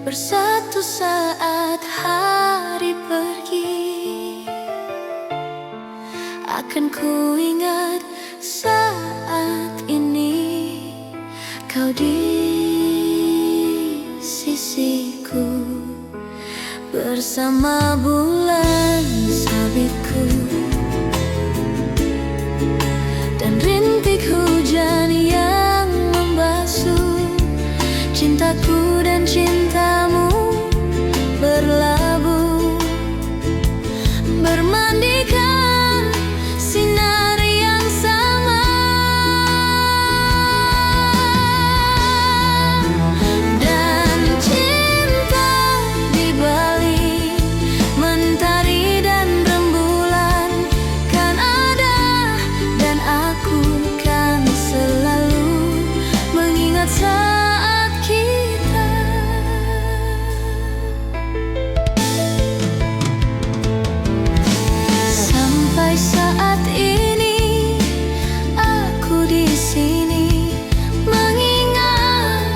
bersatu saat hari pergi. Akan ku ingat saat ini kau di sisiku, bersama bulan sabitku dan rintik hujan yang membasuh cintaku dan cintamu berlabuh, bermandikan sinar yang sama. Dan cinta di balik mentari dan rembulan kan ada, dan aku kan selalu mengingat saat kita. Sampai saat ini aku di sini mengingat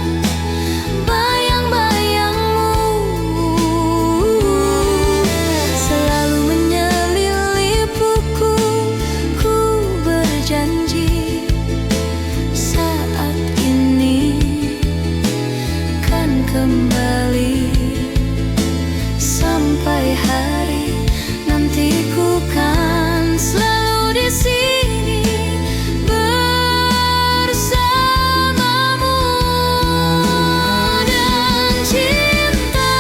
bayang-bayangmu, selalu menyelipuku. Ku berjanji saat ini kan kembali. Sampai hari nanti ku kan selalu di sini bersamamu. Dan cinta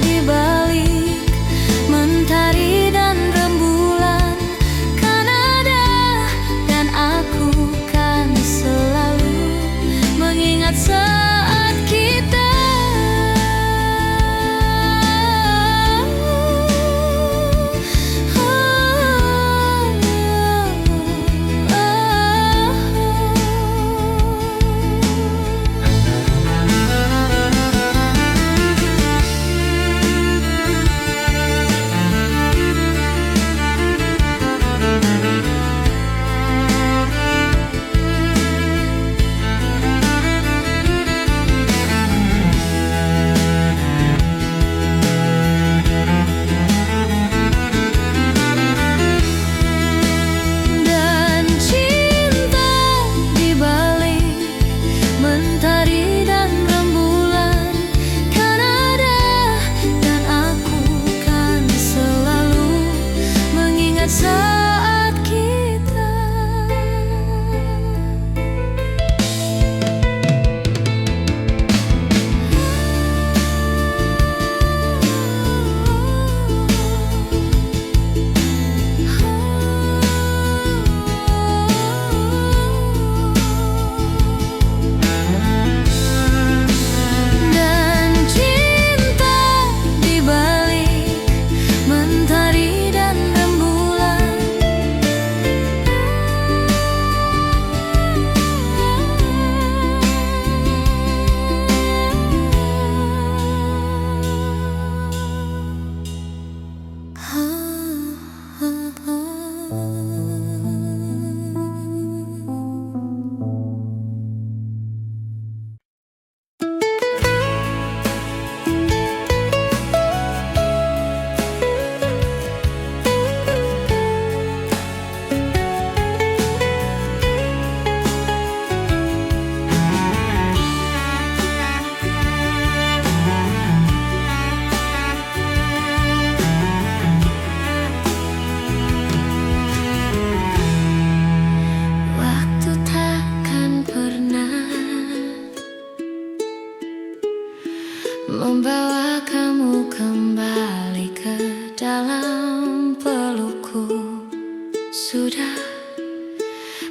di balik mentari dan rembulan kan ada, dan aku kan selalu mengingat saat kita. Dan cinta di balik mentari dan rembulan kan ada, dan aku kan selalu mengingat saat kita. Dan cinta di balik mentari dan rembulan waktu takkan pernah membawa kamu kembali ke dalam pelukku. Sudah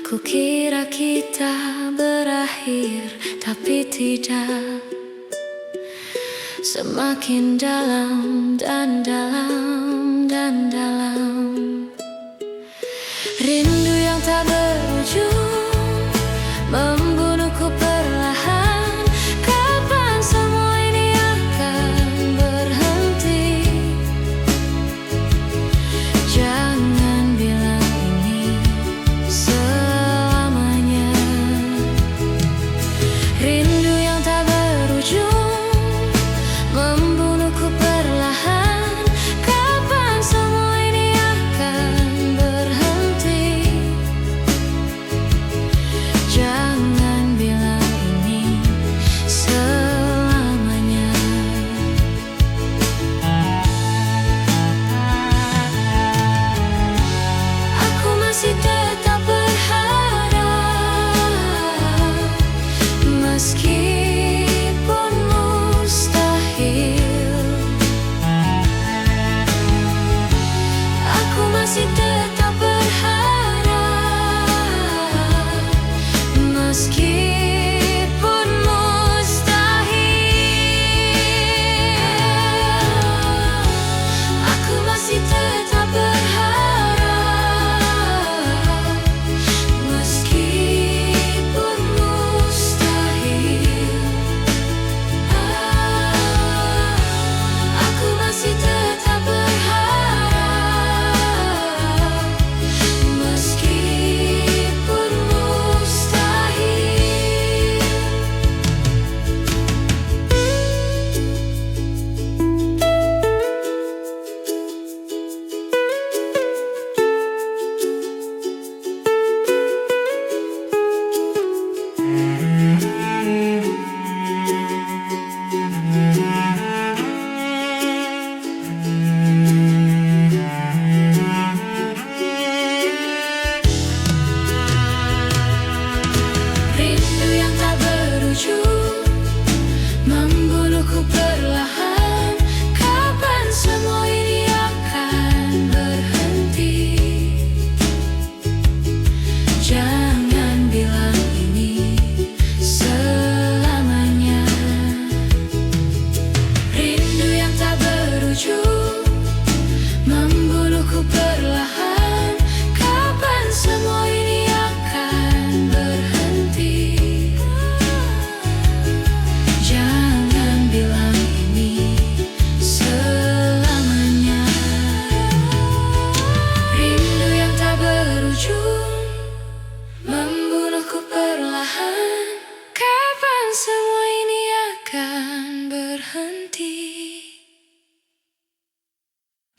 kukira kita berakhir, tapi tidak. Semakin dalam dan dalam dan dalam, rindu yang tak berujung membunuhku perlahan. Kapan semua ini akan berhenti? Jangan bilang ini selamanya. Rindu yang tak berujung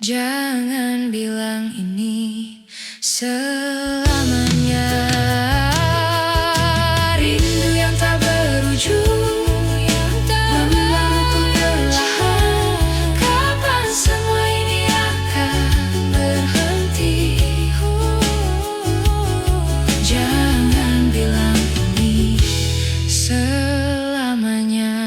Jangan bilang ini selamanya. Rindu yang tak berujung membawaku perlahan. Kapan semua ini akan berhenti? Jangan bilang ini selamanya.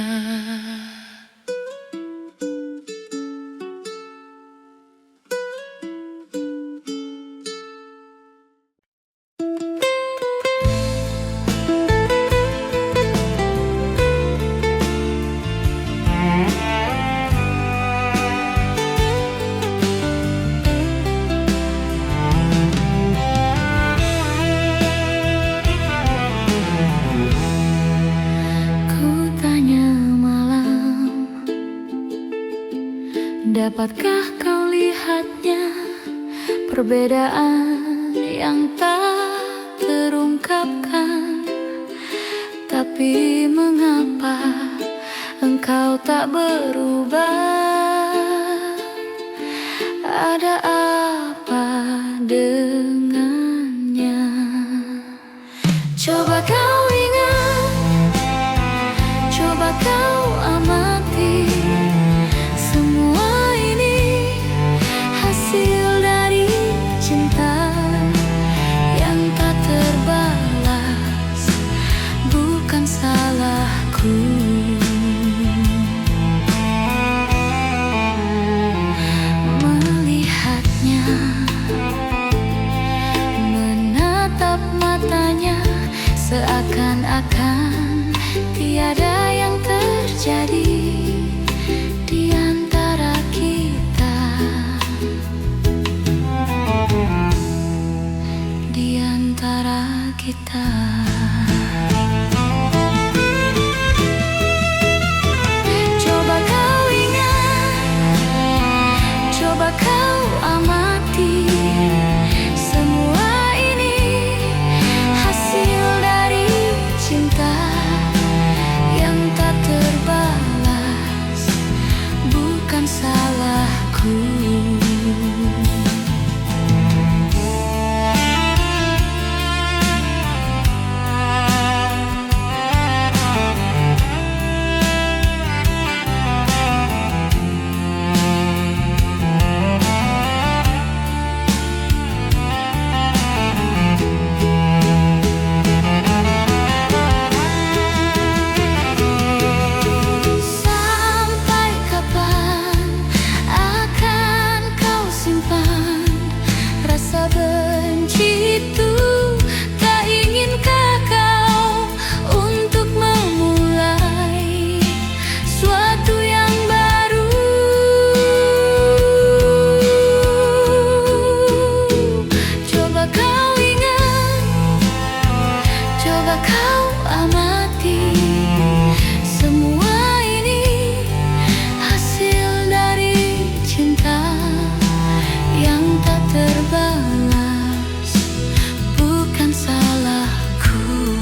Dapatkah kau lihatnya, perbedaan yang tak terungkapkan? Tapi mengapa engkau tak berubah? Ada apa dengannya? Coba kau ingat, coba kau amati. Semua ini hasil dari cinta yang tak terbalas, bukan salahku. Melihatnya, menatap matanya, seakan-akan tiada yang terjadi di antara kita, di antara kita. Coba kau ingat, coba kau amati. Semua ini hasil dari cinta yang tak terbalas, bukan salahku. Sampai kapan akan kau simpan rasa benci itu? Tak inginkah kau untuk memulai suatu yang baru? Coba kau ingat, coba kau amati. Semua ini hasil dari cinta yang tak terbalas, bukan salahku.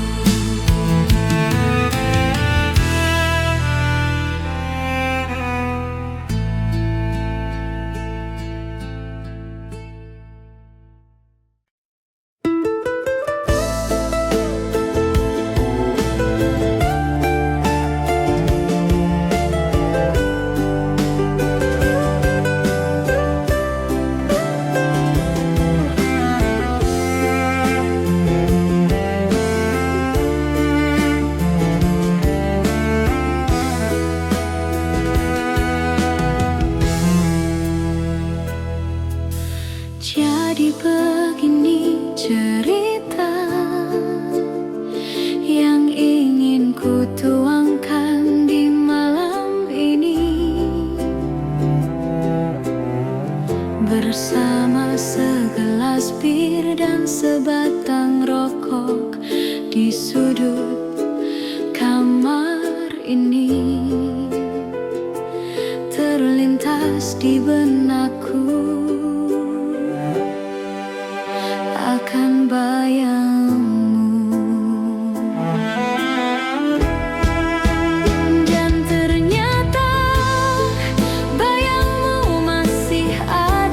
Jadi begini cerita yang ingin ku tuangkan di malam ini, bersama segelas bir dan sebatang rokok di sudut kamar ini. Terlintas di benakku akan bayangmu, dan ternyata bayangmu masih ada.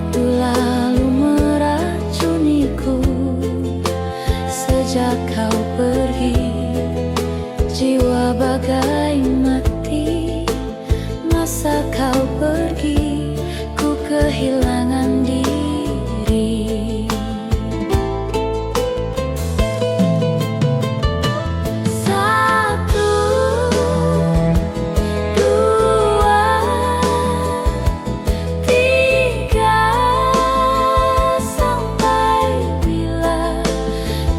Waktu lalu meracuniku. Sejak kau pergi, jiwa bagai mati. Masa kau pergi, ku kehilangan diri. Satu, dua, tiga, sampai bila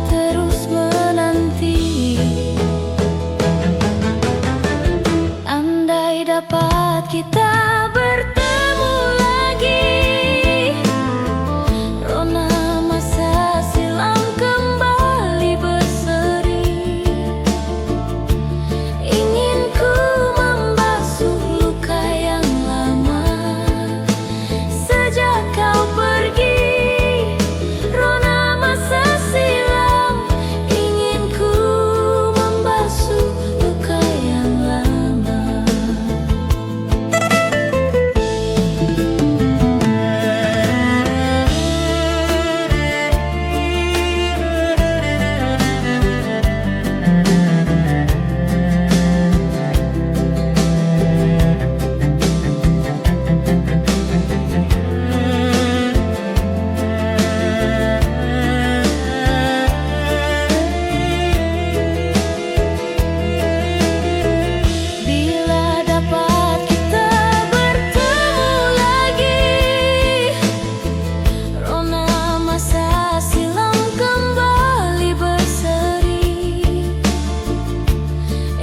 terus menanti. Andai dapat kita bertemu lagi, rona masa silam kembali berseri. Ingin ku membasuh luka yang lama. Sejak kau pergi, rona masa silam. Ingin ku membasuh luka yang lama. Bila dapat kita bertemu lagi, rona masa silam kembali berseri.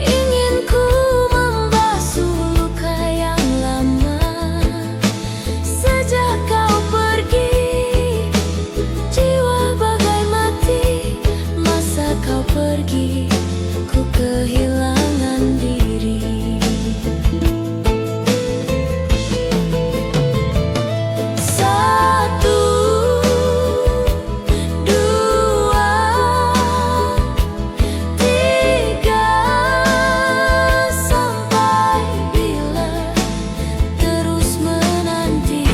Ingin ku membasuh luka yang lama. Sejak kau pergi, jiwa bagai mati. Masa kau pergi, ku kehilangan diri. Satu, dua, tiga, sampai bila terus menanti.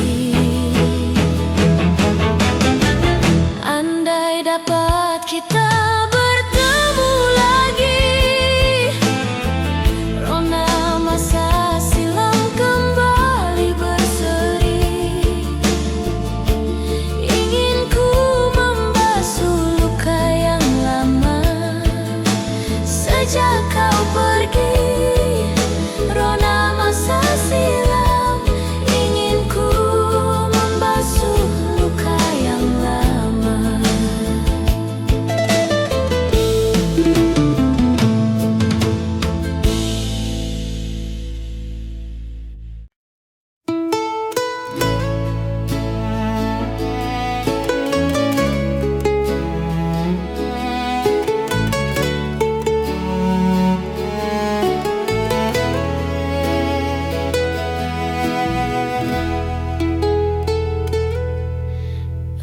Andai dapat kita bertemu lagi, rona masa silam kembali berseri. Ingin ku membasuh luka yang lama. Sejak kau pergi, rona masa silam. Ingin ku membasuh luka yang lama.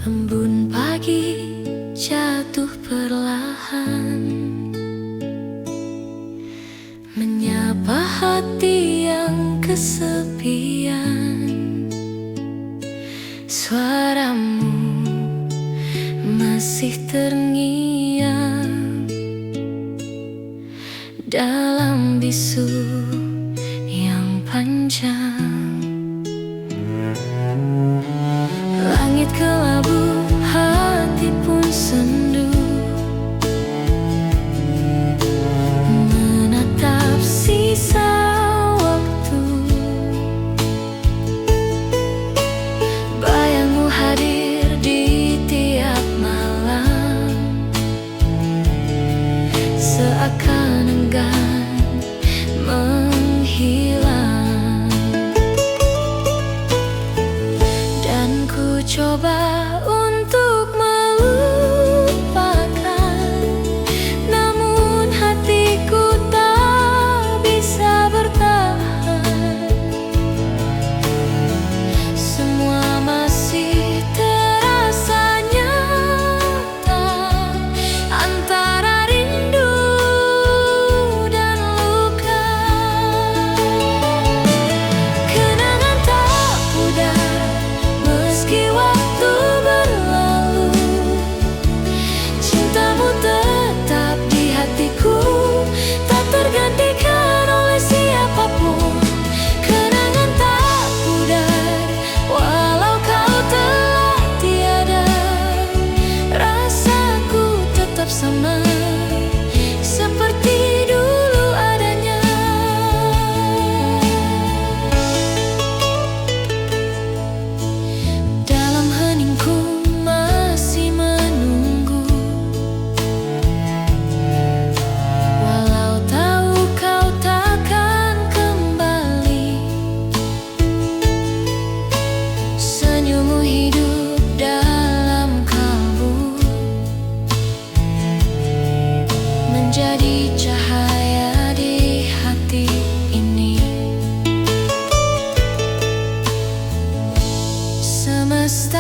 Embun pagi jatuh perlahan, menyapa hati yang kesepian. Suaramu masih terngiang dalam bisu yang panjang. Langit kelabu, hati pun sendu, menatap sisa waktu. Bayangmu hadir di tiap malam, seakan enggan menghilang. Dan ku coba untuk melupakan, namun hatiku tak bisa bertahan. Semua masih terasa nyata, antara rindu dan luka. Kenangan tak pudar meski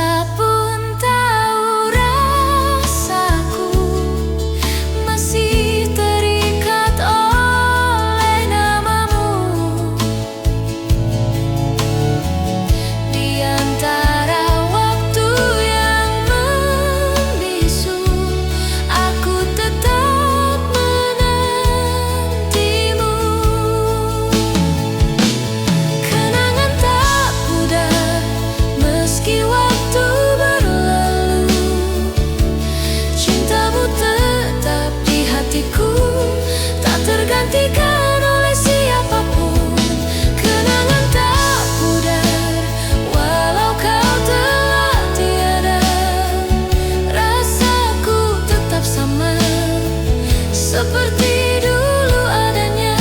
Semesta pun tahu rasaku masih terikat oleh namamu. Di antara waktu yang membisu, aku tetap menantimu. Kenangan tak pudar meski waktu berlalu, cintamu tetap di hatiku, tak tergantikan oleh siapapun. Kenangan tak pudar walau kau telah tiada, rasaku tetap sama seperti dulu adanya.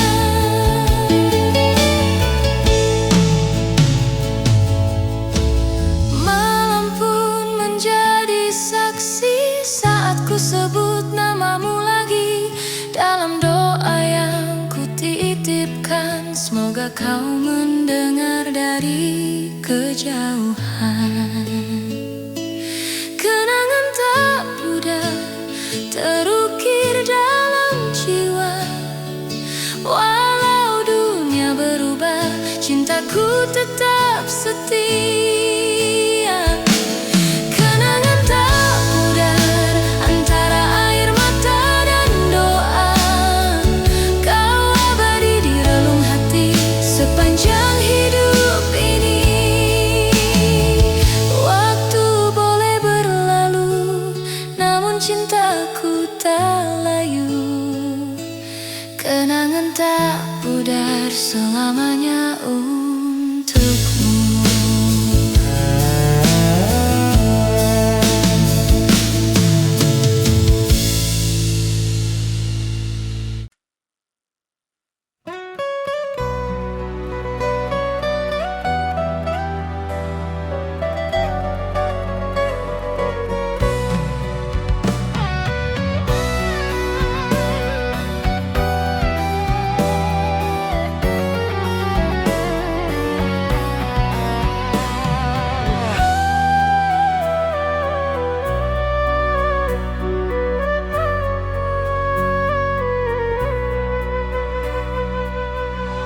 Malam pun menjadi saksi saat ku sebut namamu lagi. Dalam doa yang ku titipkan, semoga kau mendengar dari kejauhan. Kenangan tak pudar terukir dalam jiwa, walau dunia berubah, cintaku tetap setia. Kenangan tak pudar antara air mata dan doa, kau abadi di relung hati sepanjang hidup ini. Waktu boleh berlalu, namun cintaku tak layu. Kenangan tak pudar selamanya untukmu.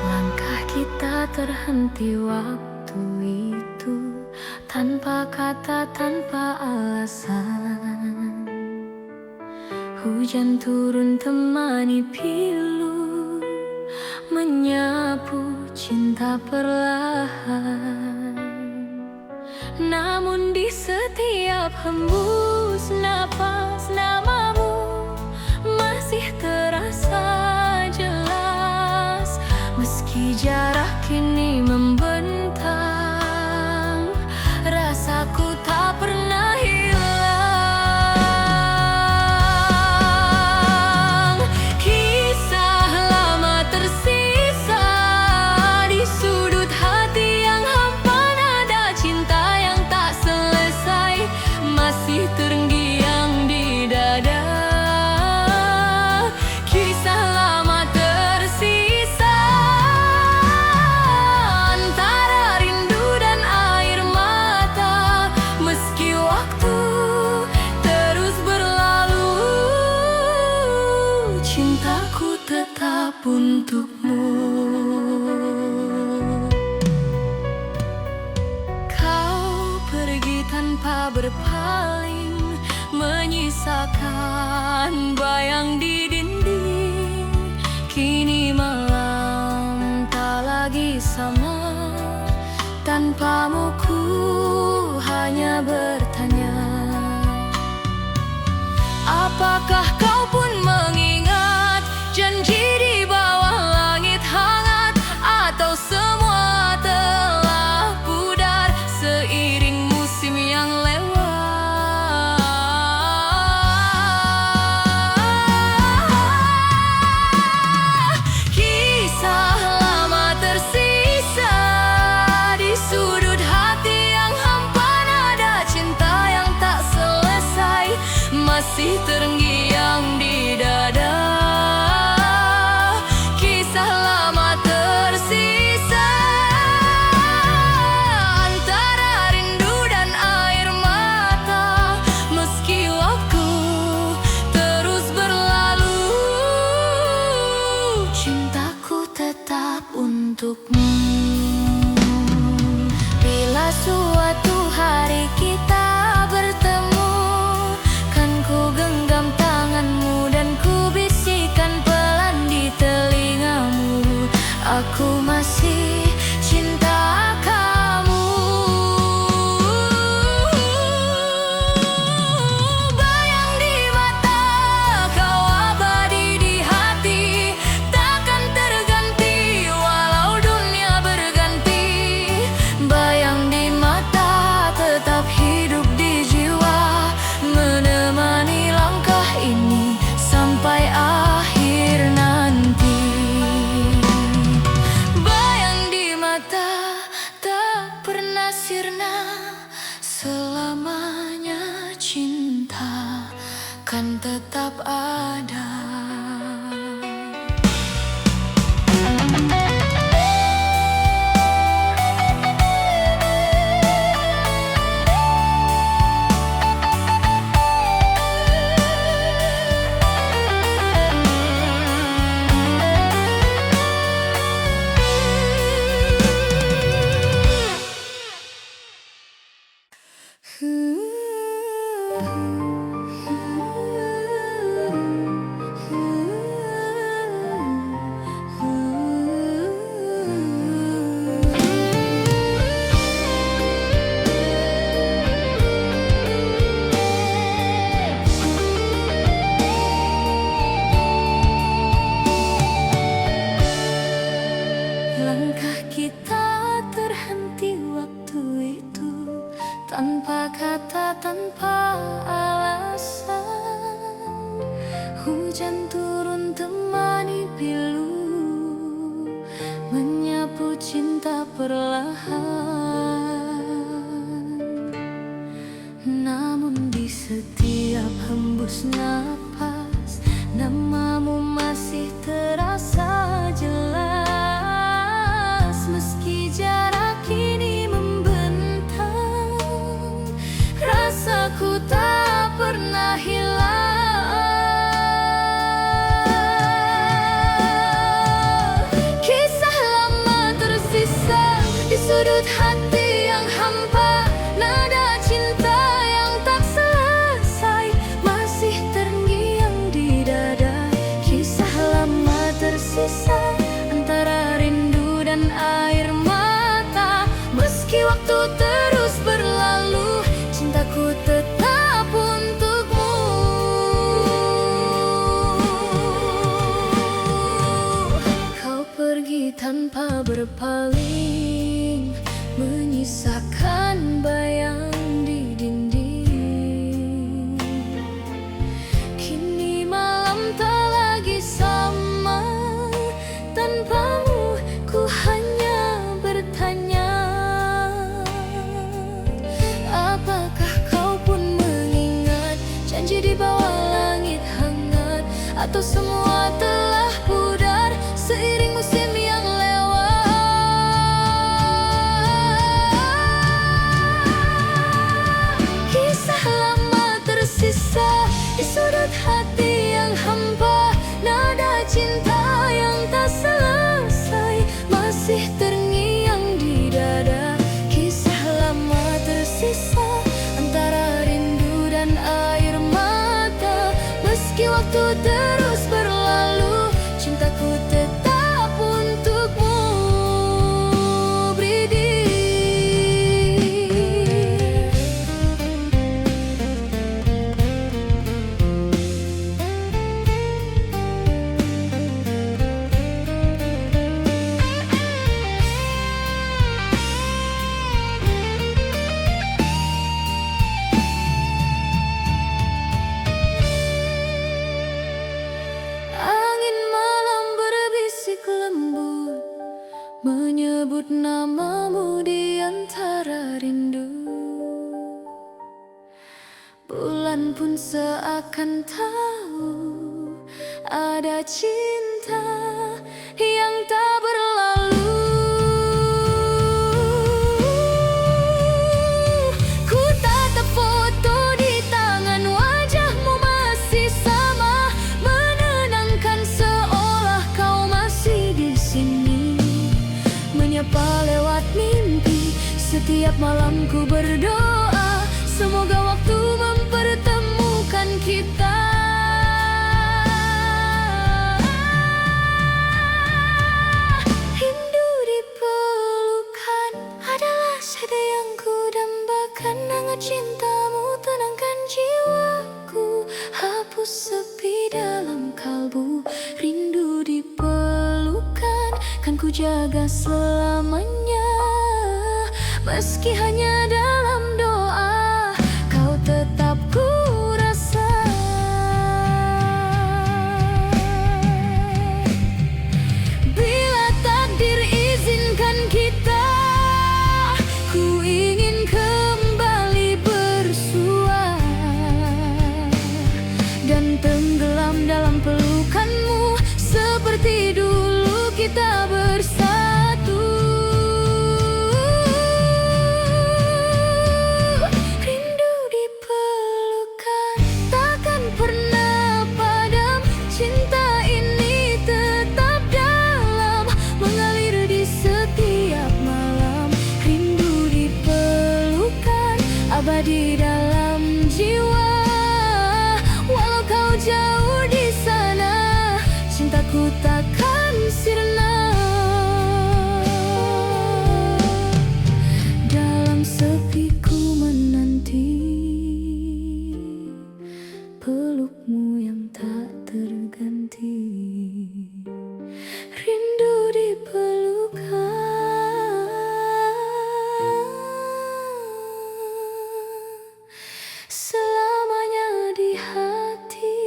Langkah kita terhenti waktu itu, tanpa kata, tanpa alasan. Hujan turun temani pilu, menyapu cinta perlahan. Namun di setiap hembus napas, namamu masih terasa jelas. Meski jarak kini membentang, rasaku tak pernah hilang. Kisah lama tersisa di sudut hati yang hampa, nada cinta yang tak selesai masih terngiang di dada. Kisah lama tersisa antara rindu dan air mata, meski waktu terus berlalu, cintaku tetap untukmu. Kau pergi tanpa berpaling, menyisakan bayang di dinding. Kini malam tak lagi sama, tanpamu ku hanya bertanya, apakah kau pun mengingat janji di bawah langit hangat, atau semua telah pudar seiring musim yang lewat. Kisah lama tersisa di sudut hati yang hampa, nada cinta yang tak selesai masih terngiang di dada. Kisah lama tersisa antara rindu dan air mata, kita kan tetap ada. Langkah kita terhenti waktu itu, tanpa kata, tanpa alasan. Hujan turun temani pilu, menyapu cinta perlahan. Namun di setiap hembus napas, namamu masih terasa jelas. Meski jarak kini membentang, rasaku tak pernah hilang. Kisah lama tersisa di sudut hati yang hampa, nada cinta yang tak selesai masih terngiang di dada. Kisah lama tersisa antara rindu dan air mata. Meski waktu terus berlalu, cintaku tetap untukmu. Kau pergi tanpa berpaling, menyisakan bayang di dinding. Kini malam tak lagi sama, tanpamu ku hanya bertanya, apakah kau pun mengingat janji di bawah langit hangat, atau semua telah pudar seiring musim yang lewat. Kisah lama tersisa di sudut hati yang hampa, nada cinta yang tak selesai masih terngiang di dada. Kisah lama tersisa antara rindu dan air mata. Meski waktu terus berlalu, cintaku tetap untukmu. Bridi. Angin malam berbisik lembut, menyebut namamu di antara rindu. Bulan pun seakan tahu ada cinta yang tak berlalu. Ku tatap foto di tangan, wajahmu masih sama, menenangkan seolah kau masih di sini. Menyapa lewat mimpi, setiap malam ku berdoa, semoga waktu mempertemukan kita. Rindu dipelukan adalah sada yang ku dambakan. Hangat cintamu tenangkan jiwaku, hapus sepi dalam kalbu. Rindu dipelukan kan ku jaga selamanya. Meski hanya dalam doa, kau tetap ku rasa. Bila takdir izinkan kita, ku ingin kembali bersua. di dalam jiwa. Walau kau jauh di sana, cintaku takkan sirna. Dalam sepi ku menanti pelukmu yang tak terganti. Rindu dipelukan selamanya di hati.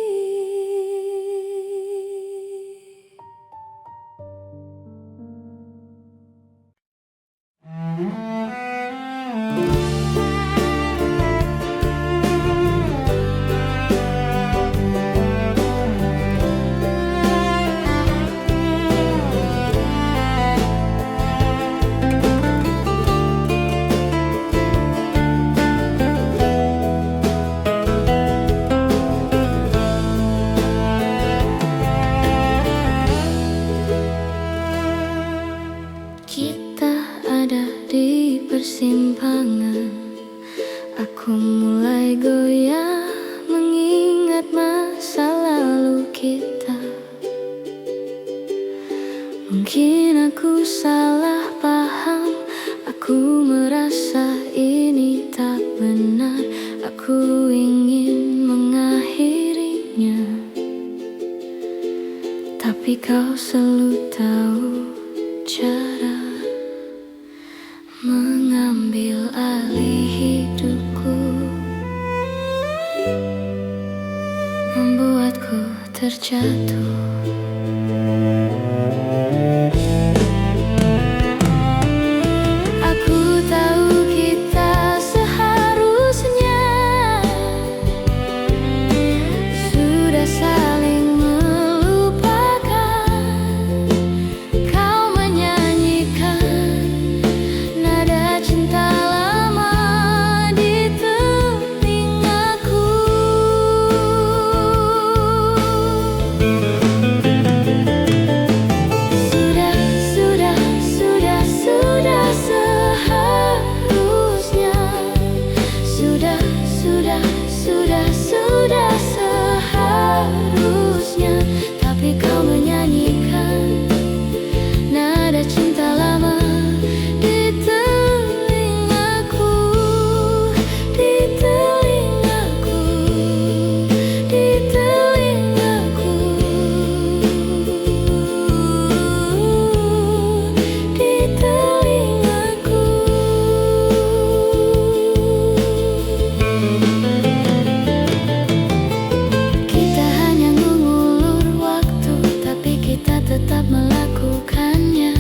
Kita ada di persimpangan. Aku mulai goyah mengingat masa lalu kita. Mungkin aku salah paham. Aku merasa ini tak benar. Aku ingin mengakhirinya, tapi kau selalu tahu cara mengambil alih hidupku, membuatku terjatuh. Aku tahu kita seharusnya sudah saling melupakan. Kau menyanyikan nada cinta lama di telingaku. Sudah seharusnya, tapi kau menyanyikan nada cinta lama di telingaku, di telingaku, di telingaku, di telingaku. Kita hanya mengulur waktu, tapi kita tetap melakukannya.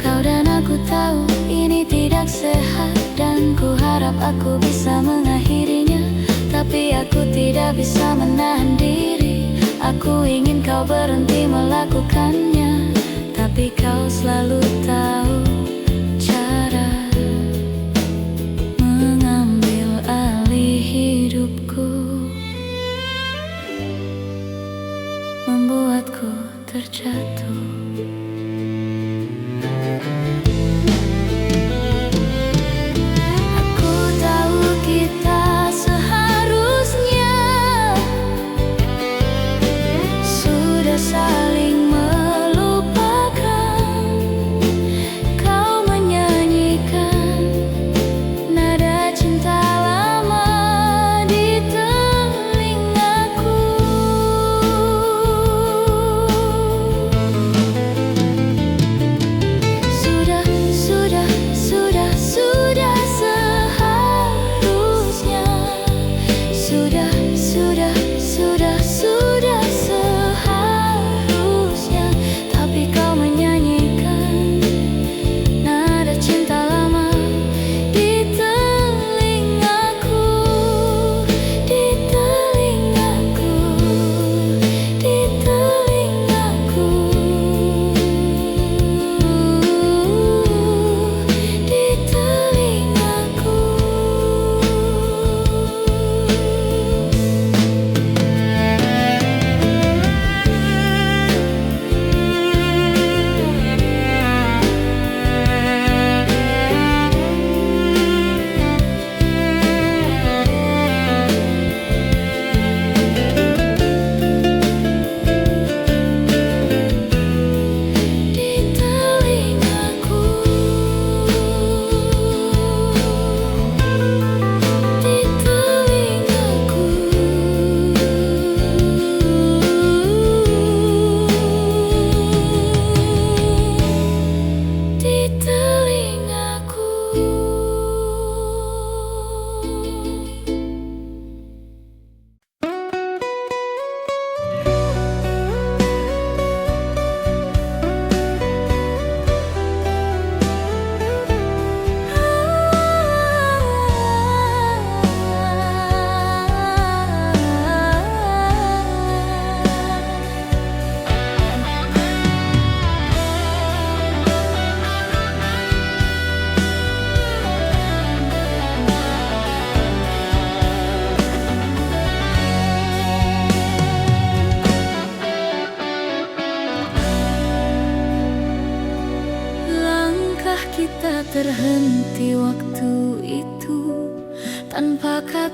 Kau dan aku tahu ini tidak sehat, dan ku harap aku bisa mengakhirinya. Tapi aku tidak bisa menahan diri. Aku ingin kau berhenti melakukannya, tapi kau selalu tahu cara mengambil alih hidupku, membuatku terjatuh. Aku tahu kita seharusnya sudah saling melupakan. Kau menyanyikan nada cinta lama di telingaku.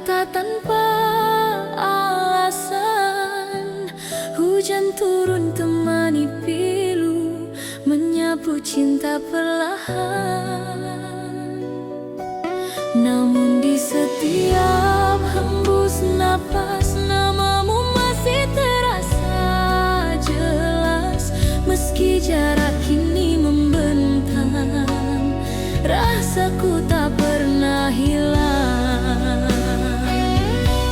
kata tanpa alasan. Hujan turun temani pilu, menyapu cinta perlahan. Namun di setiap hembus napas, namamu masih terasa jelas. Meski jarak kini membentang, rasaku tak pernah hilang.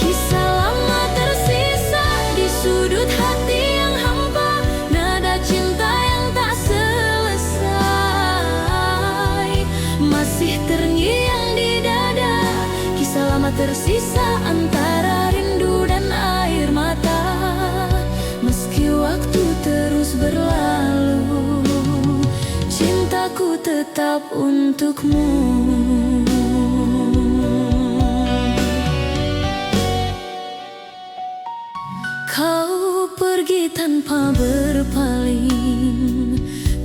Kisah lama tersisa di sudut hati yang hampa, nada cinta yang tak selesai masih terngiang di dada. Kisah lama tersisa antara rindu dan air mata. Meski waktu terus berlalu, cintaku tetap untukmu. Kau pergi tanpa berpaling,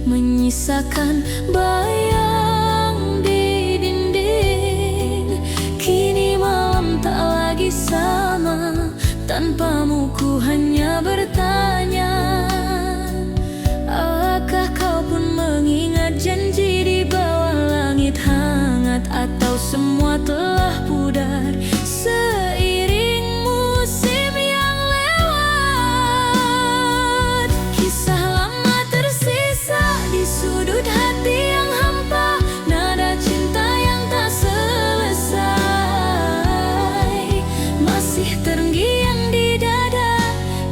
menyisakan bayang di dinding. Kini malam tak lagi sama, tanpamu ku hanya bertanya. Apakah kau pun mengingat janji di bawah langit hangat, atau semua telah pudar seiring musim yang lewat? Kisah lama tersisa di sudut hati yang hampa, nada cinta yang tak selesai masih terngiang di dada.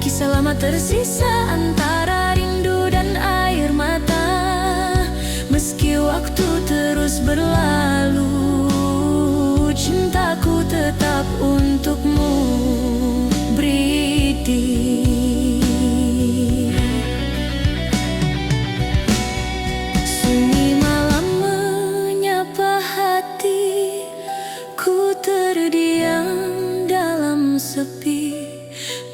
Kisah lama tersisa antara rindu dan air mata. Meski waktu terus berlalu, cintaku tetap untukmu, Bridi. Sunyi malam menyapa hati, ku terdiam dalam sepi.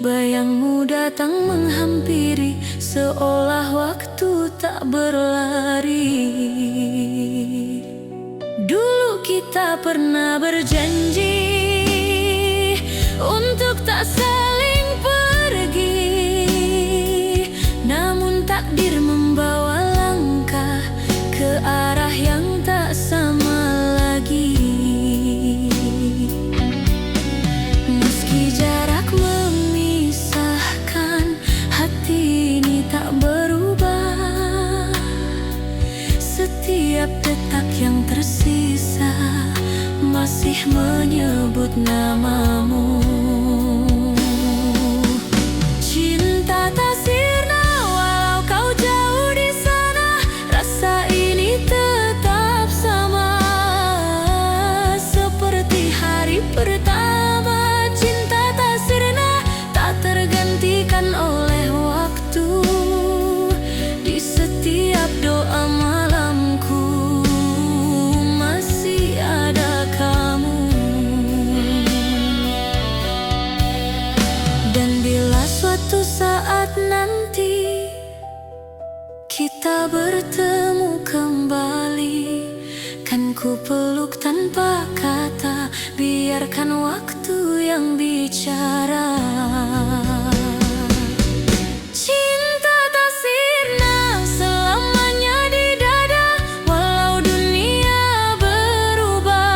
Bayangmu datang menghampiri, seolah waktu tak berlari. Dulu kita pernah berjanji untuk tak saling pergi, namun takdir membawa langkah ke arah yang tak sama lagi. Meski jarak memisahkan, hati ini tak berubah. Setiap detak yang tersisa masih menyebut namamu. Cinta tak sirna walau kau jauh di sana, rasa ini tetap sama seperti hari pertama. Cinta tak sirna, tak tergantikan oleh waktu. Di setiap doa malamku masih ada kamu. Dan bila suatu saat nanti kita bertemu kembali, kan ku peluk tanpa kata, biarkan waktu yang bicara. Cinta tak sirna selamanya di dada, walau dunia berubah.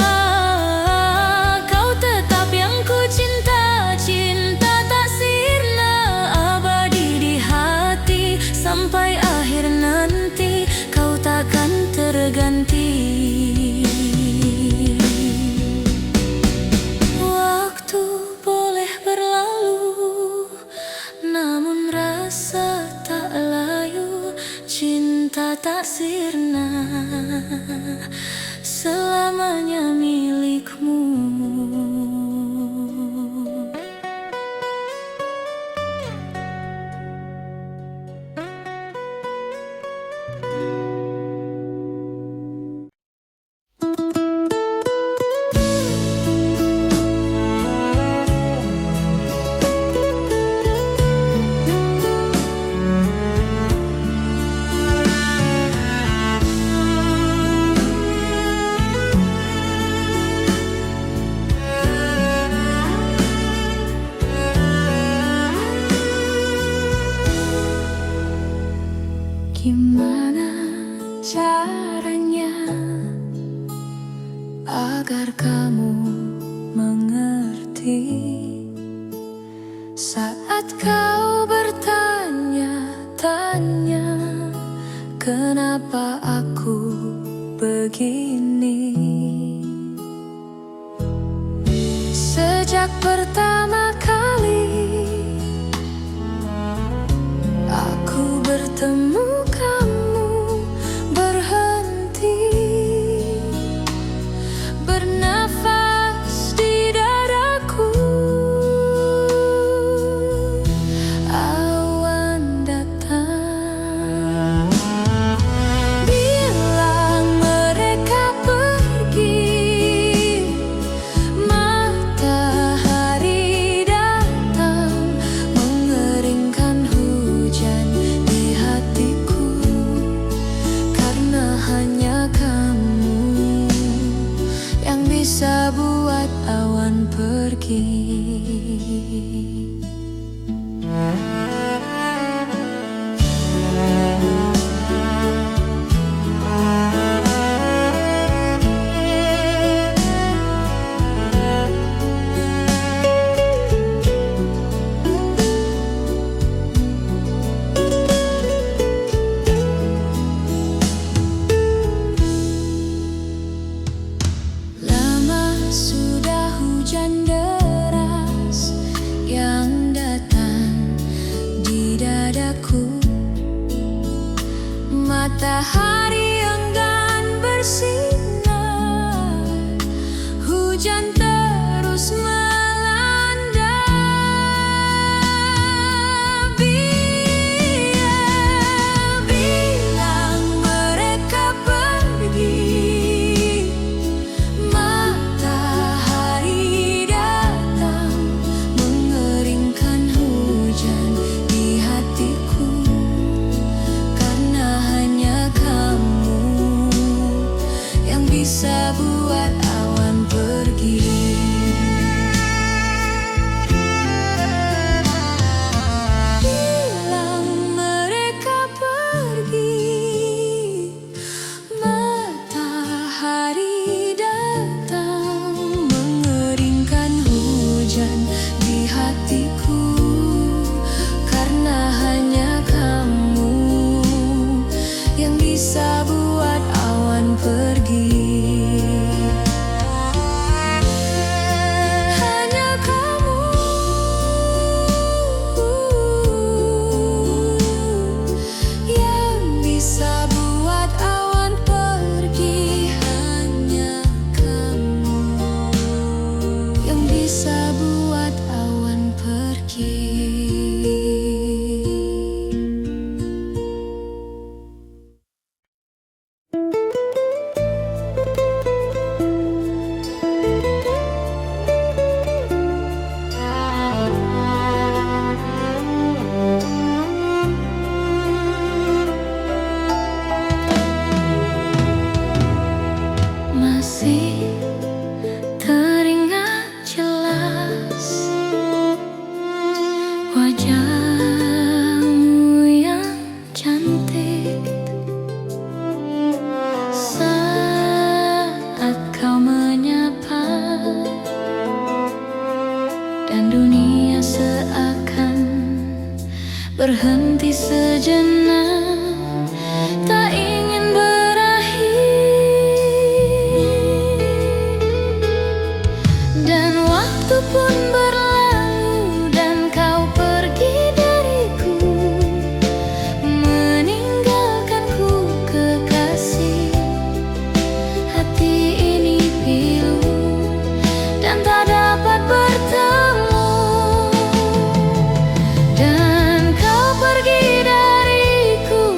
Kau tetap yang ku cinta, cinta tak sirna abadi di hati. Sampai akhir nanti kau takkan terganti. Waktu boleh berlalu, namun rasa tak layu. Cinta tak sirna selamanya milikmu. Saat kau bertanya-tanya kenapa aku begini, sejak pertama kali aku bertemu kamu, berhenti bernafas di dadaku. Awan datang, bilang mereka pergi. Matahari datang, mengeringkan hujan di hatiku. Karena hanya kamu yang bisa buat awan pergi. Lama sudah hujan deras yang datang di dadaku. Matahari enggan bersinar, hujan terus melanda. Bilang mereka pergi. Matahari datang, mengeringkan hujan di hatiku. Karena hanya kamu yang bisa buat awan pergi. Bilang mereka pergi. Matahari datang, mengeringkan hujan di hatiku. Karena hanya kamu yang bisa buat awan pergi. Hanya kamu yang bisa buat awan pergi. Hanya kamu yang bisa buat awan pergi. Masih teringat jelas wajahmu yang cantik saat kau menyapa, dan dunia seakan berhenti sejenak, tak ingin dan waktu pun berlalu dan kau pergi dariku, meninggalkanku kekasih. Hati ini pilu dan tak dapat bertemu, dan kau pergi dariku.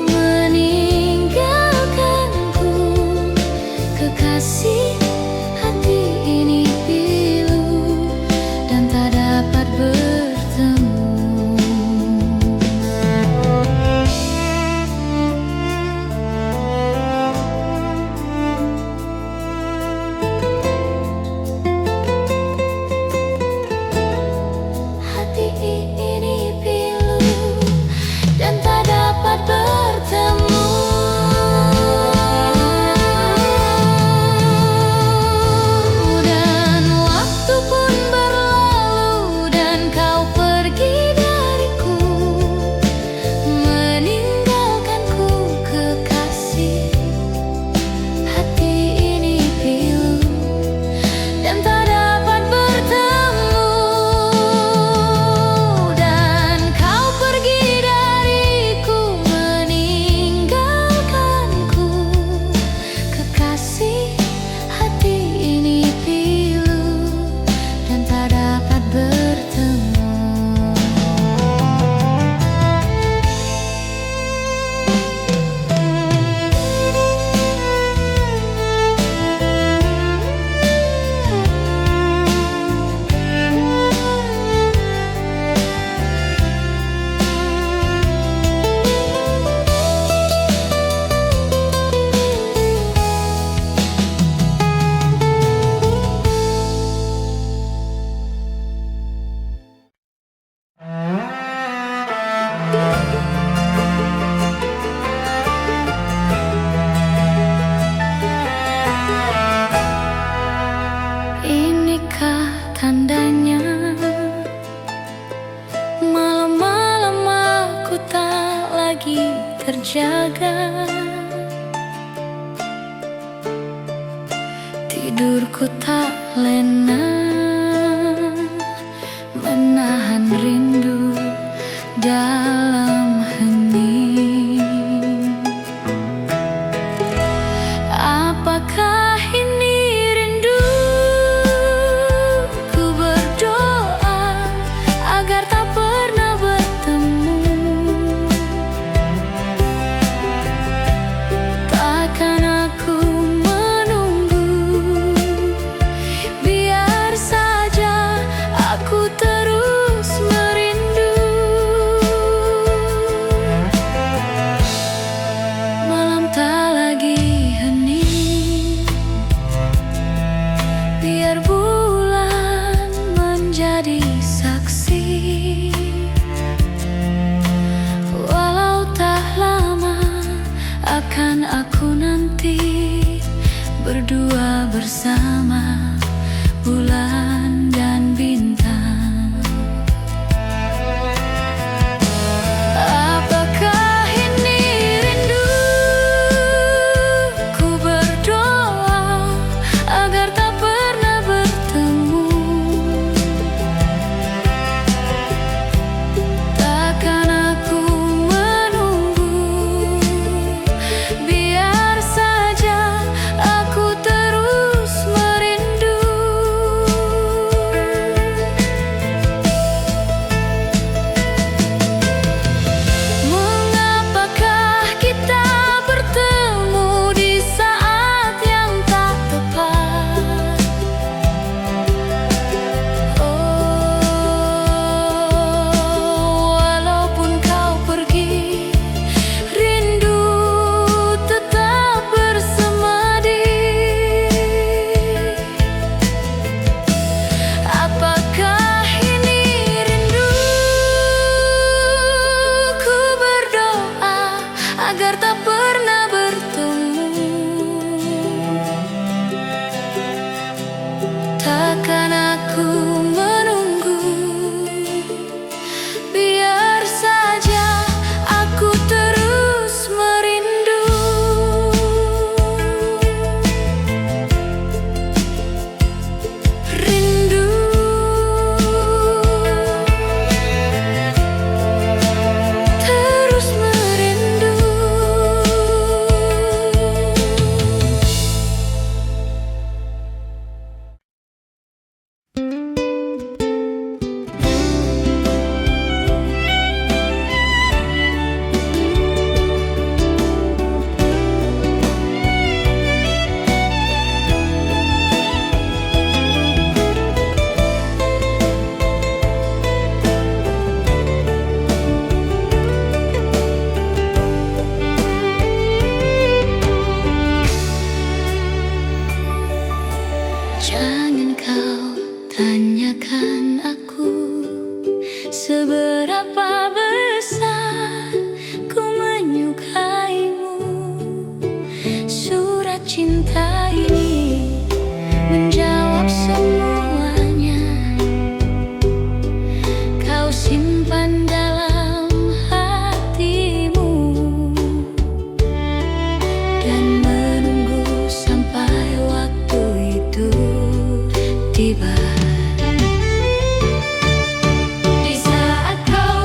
terjaga. Tidurku tak lena, menahan rindu dalam hening. Apakah ini rindu? Ku berdoa agar tak pernah bertemu. Takkan aku menunggu, biar saja aku terus merindu. Malam tak lagi hening, biar bulan menjadi saksi. Walau tak lama akan aku nanti berdua bersama bulan dan bintang. Apakah ini rindu? Ku berdoa agar tak pernah bertemu. Takkan aku menunggu, biar saja aku terus merindu. Mengapakah kita bertemu di saat yang tak tepat? Walaupun kau pergi, rindu tetap bersemadi. Apakah ini rindu? Ku berdoa agar tak pernah bertemu. Takkan aku menunggu, biar saja aku terus merindu. Rindu terus merindu. Jangan kau tanyakan aku seberapa besar ku menyukaimu. Surat cinta ini menjawab semuanya. Kau simpan dalam hatimu dan menunggu sampai waktu itu tiba. Di saat kau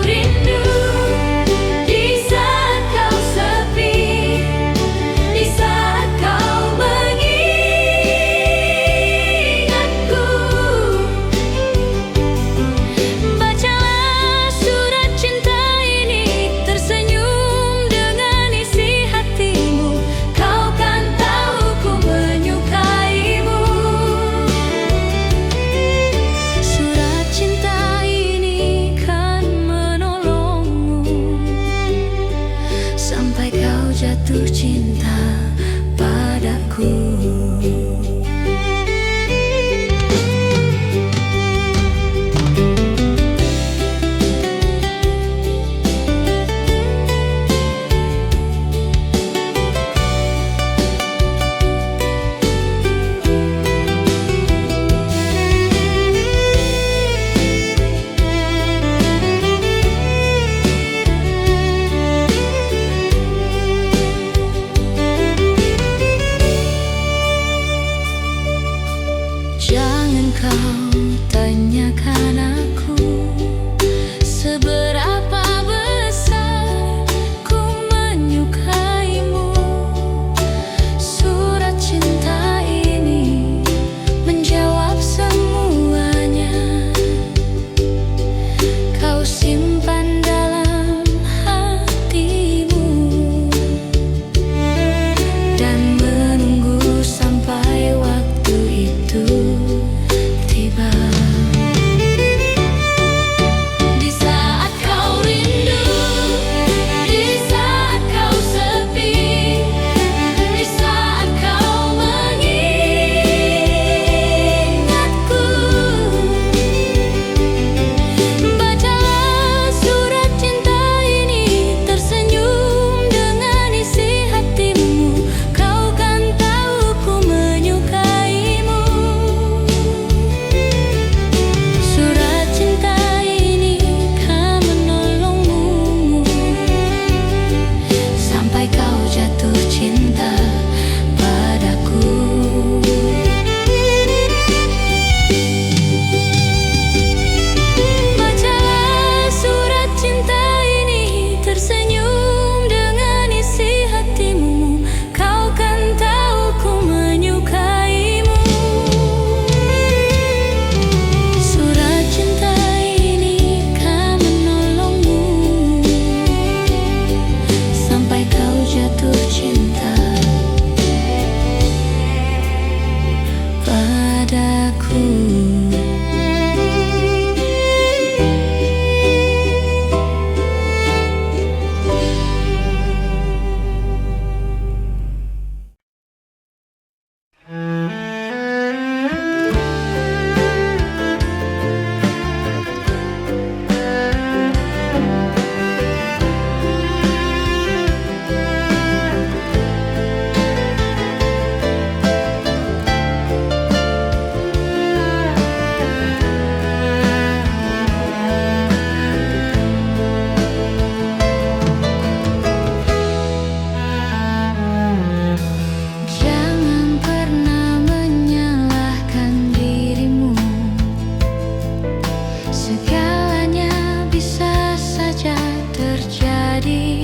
bisa saja terjadi.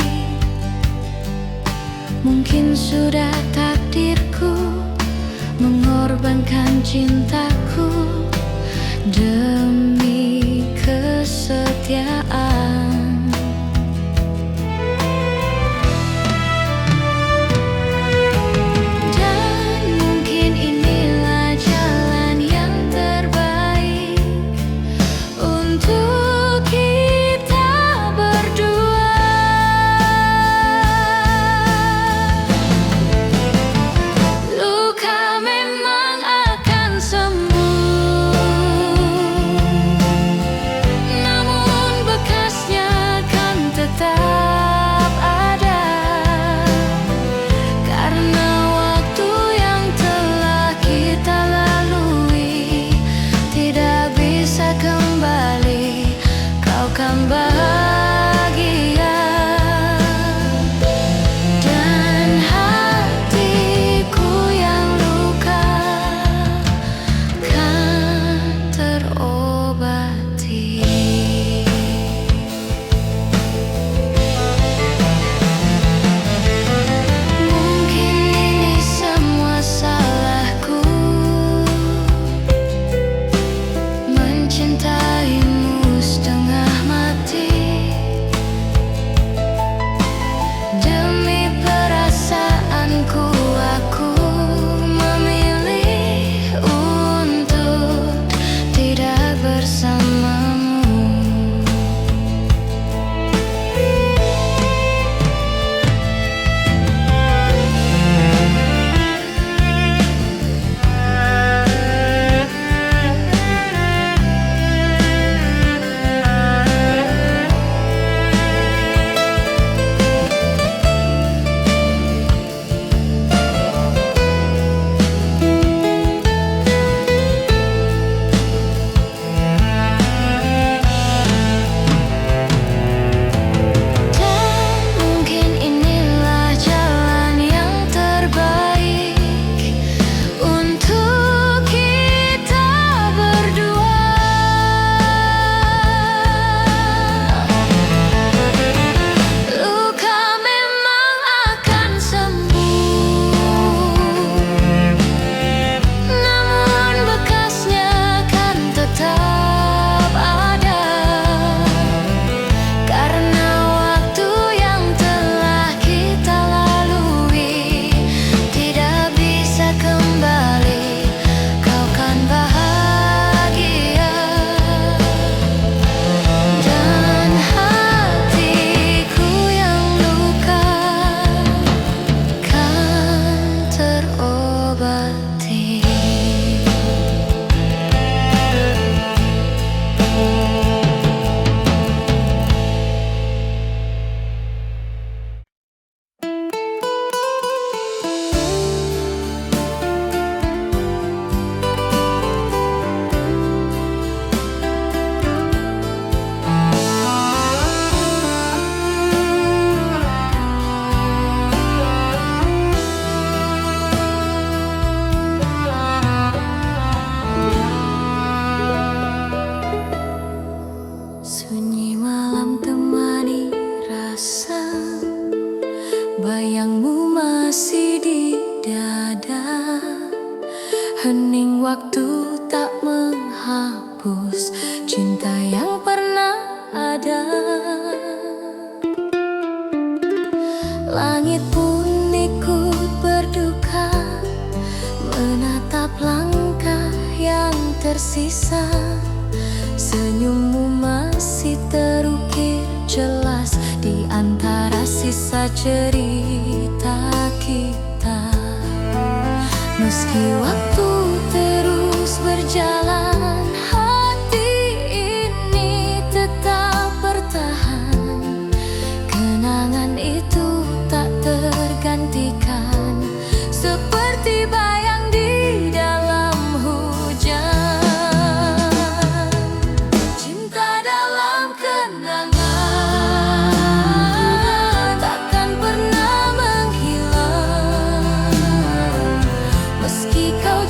Mungkin sudah takdirku mengorbankan cintaku demi kesetiaan. Dan mungkin inilah jalan yang terbaik untuk kita berdua. Luka memang akan sembuh, namun bekasnya kan tetap ada. Karena waktu yang telah kita lalui tidak bisa kembali, kau kan bahagia. Dan hatiku yang luka kan terobati. Mungkin ini semua salahku, mencintaimu setengah mati. Demi perasaanku aku memilih untuk tidak bersamamu. Dan mungkin inilah jalan yang terbaik untuk kita berdua. Luka memang akan sembuh, namun bekasnya kan tetap ada. Karena waktu yang telah kita lalui tidak bisa kembali, kau kan bahagia. Dan hatiku yang luka kan terobati. Sunyi malam temani rasa, bayangmu masih di dada. Hening waktu tak menghapus cinta yang pernah ada. Langit pun ikut berduka menatap langkah yang tersisa. Senyummu masih terukir jelas di antara sisa cerita kita. Meski waktu terus berjalan, hati ini tetap bertahan. Kenangan itu tak tergantikan, seperti bayang di dalam hujan. Cinta dalam kenangan takkan pernah menghilang, meski kau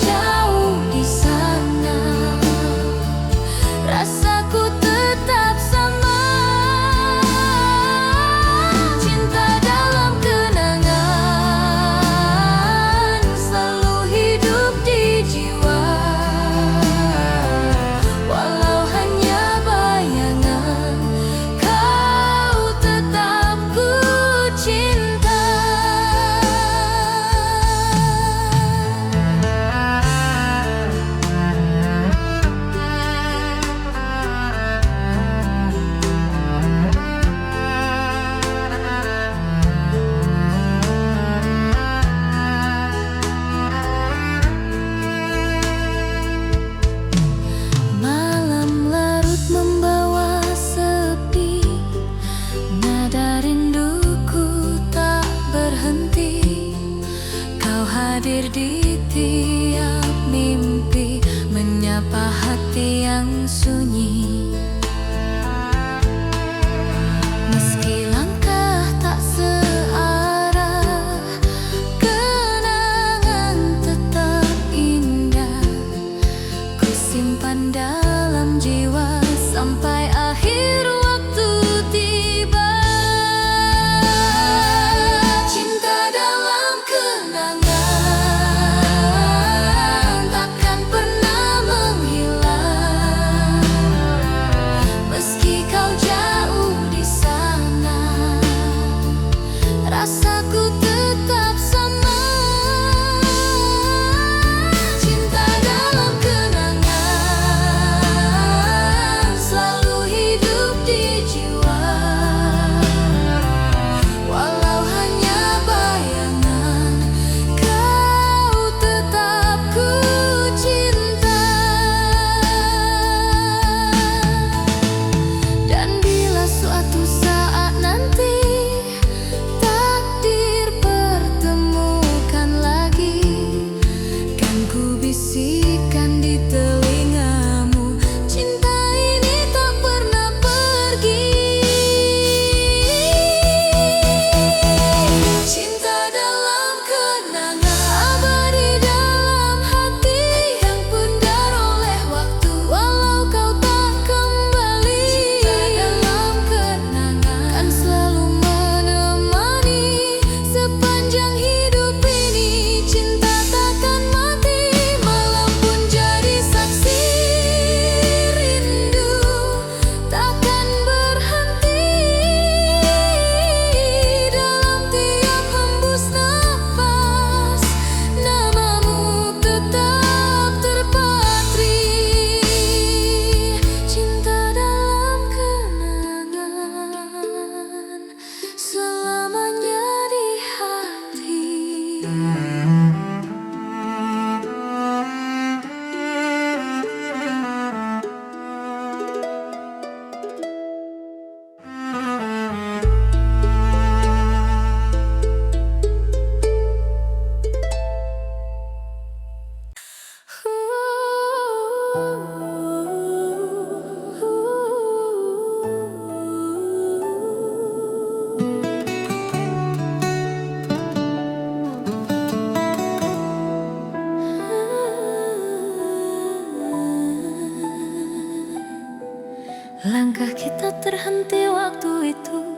Langkah kita terhenti waktu itu,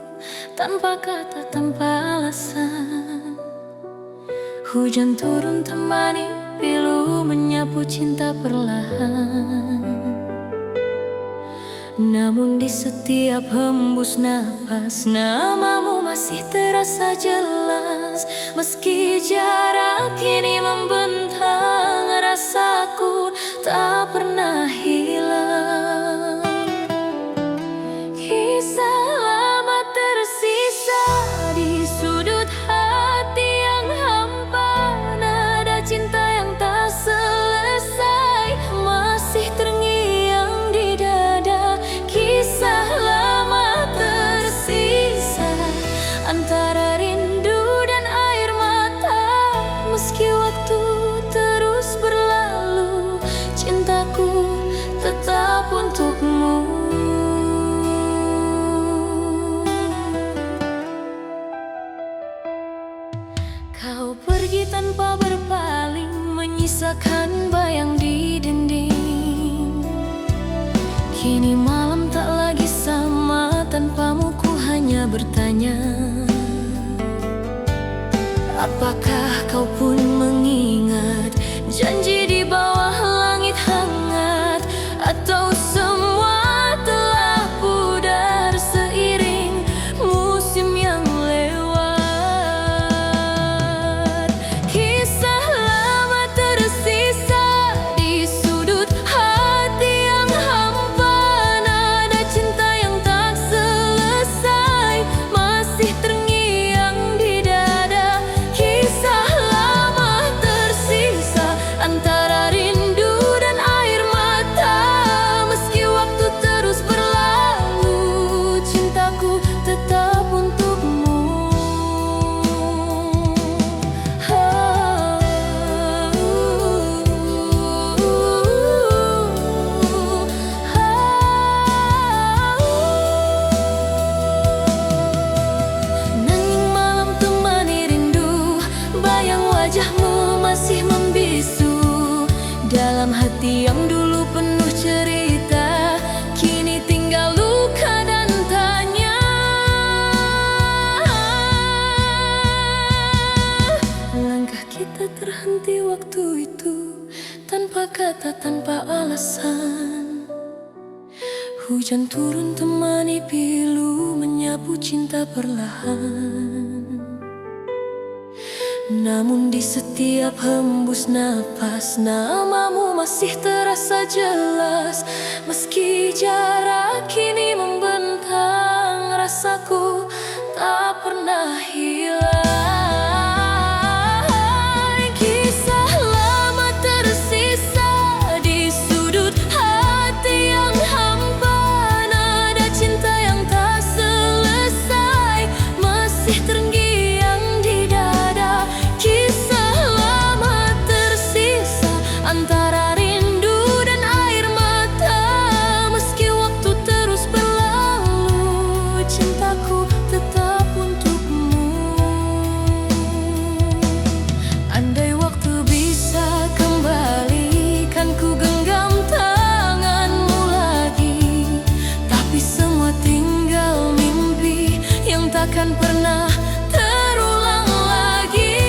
tanpa kata, tanpa alasan. Hujan turun temani pilu, menyapu cinta perlahan. Namun di setiap hembus napas, namamu masih terasa jelas. Meski jarak kini membentang, rasaku tak pernah hilang. Kisah lama tersisa di sudut hati yang hampa. Nada cinta yang tak selesai masih terngiang di dada. Kisah lama tersisa antara rindu dan air mata. Meski waktu terus berlalu, cintaku tetap untukmu. Kau pergi tanpa berpaling, menyisakan bayang di dinding. Kini malam tak lagi sama, tanpamu ku hanya bertanya, apakah kau pun mengingat janji di bawah langit hangat? Atau semua telah pudar seiring musim yang lewat? Kisah lama tersisa di sudut hati yang hampa. Nada cinta yang tak selesai masih terngiang di dada. Kisah lama tersisa antara rindu dan air mata. Meski waktu terus berlalu, cintaku tetap untukmu. Nanging malam temani rindu, bayang wajahmu masih membisu. Dalam hati yang dulu penuh cerita, kini tinggal luka dan tanya. Langkah kita terhenti waktu itu, tanpa kata, tanpa alasan. Hujan turun temani pilu, menyapu cinta perlahan. Namun di setiap hembus napas, namamu masih terasa jelas. Meski jarak kini membentang, rasaku tak pernah hilang. Kisah lama tersisa di sudut hati yang hampa. Nada cinta yang tak selesai masih terngiang di dada. Kisah lama tersisa antara rindu dan air mata. Meski waktu terus berlalu, cintaku tetap untukmu. Andai waktu bisa kembali, kan ku genggam tanganmu lagi. Tapi semua tinggal mimpi yang takkan pernah terulang lagi.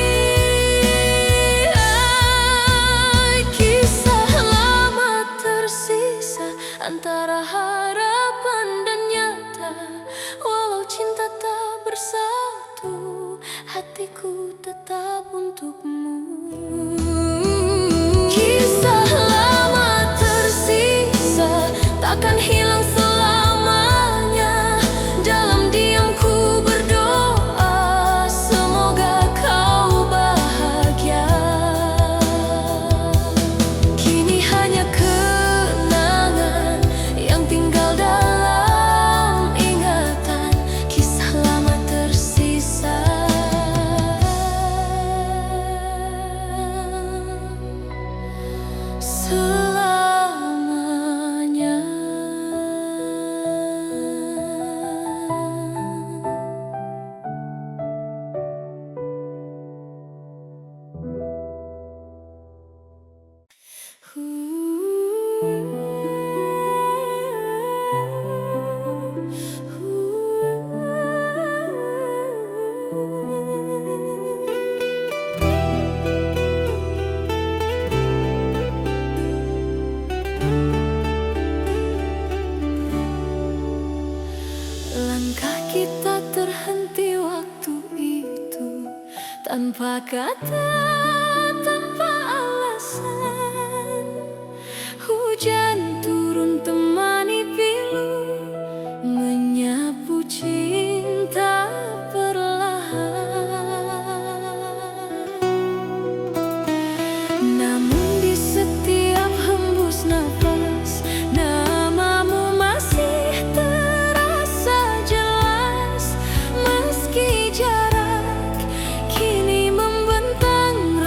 Kisah lama tersisa antara harapan dan nyata. Walau cinta tak bersatu, hatiku tetap untukmu. Kisah lama tersisa takkan hilang selamanya. Dalam diamku berdoa, semoga kau bahagia. Kini hanya kenangan yang tinggal Langkah kita terhenti waktu itu, tanpa kata, tanpa alasan. Hujan turun temani pilu, menyapu cinta perlahan. Namun di setiap hembus nafas, namamu masih terasa jelas. Meski jarak kini membentang,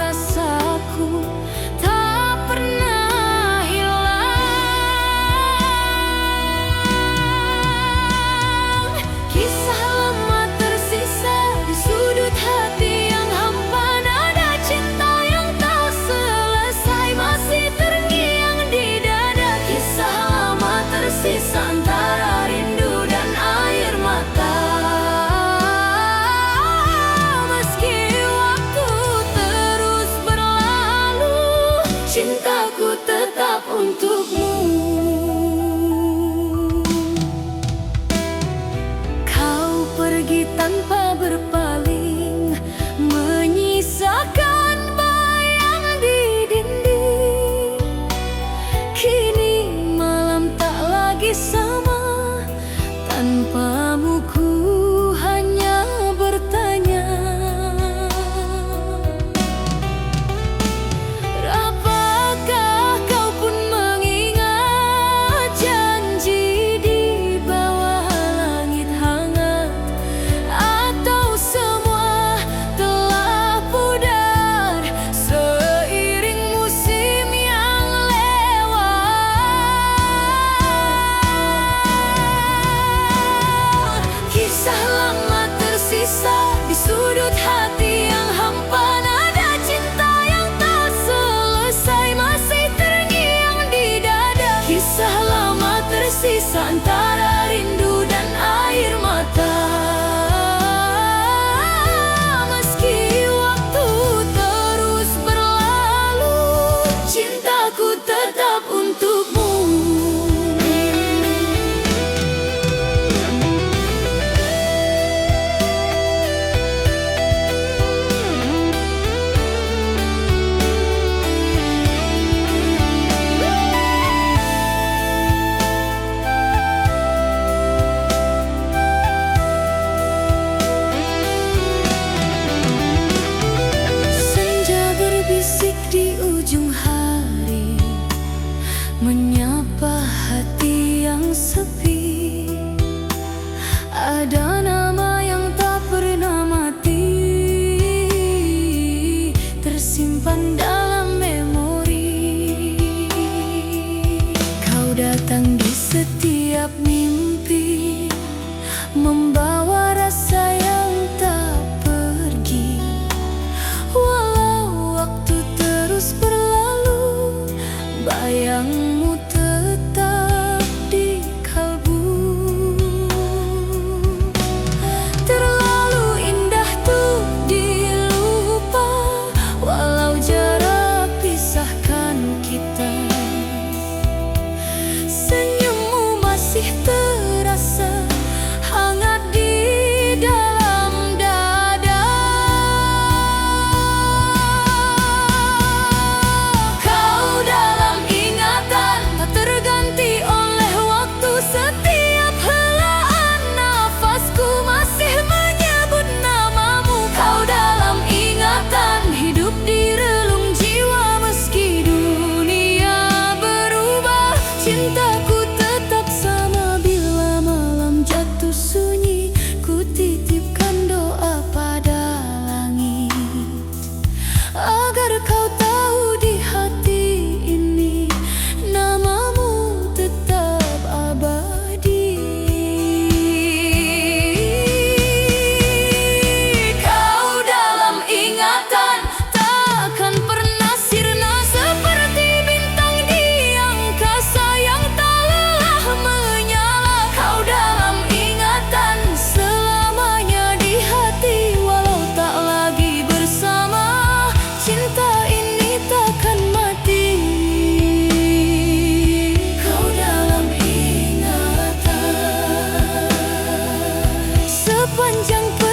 sepanjang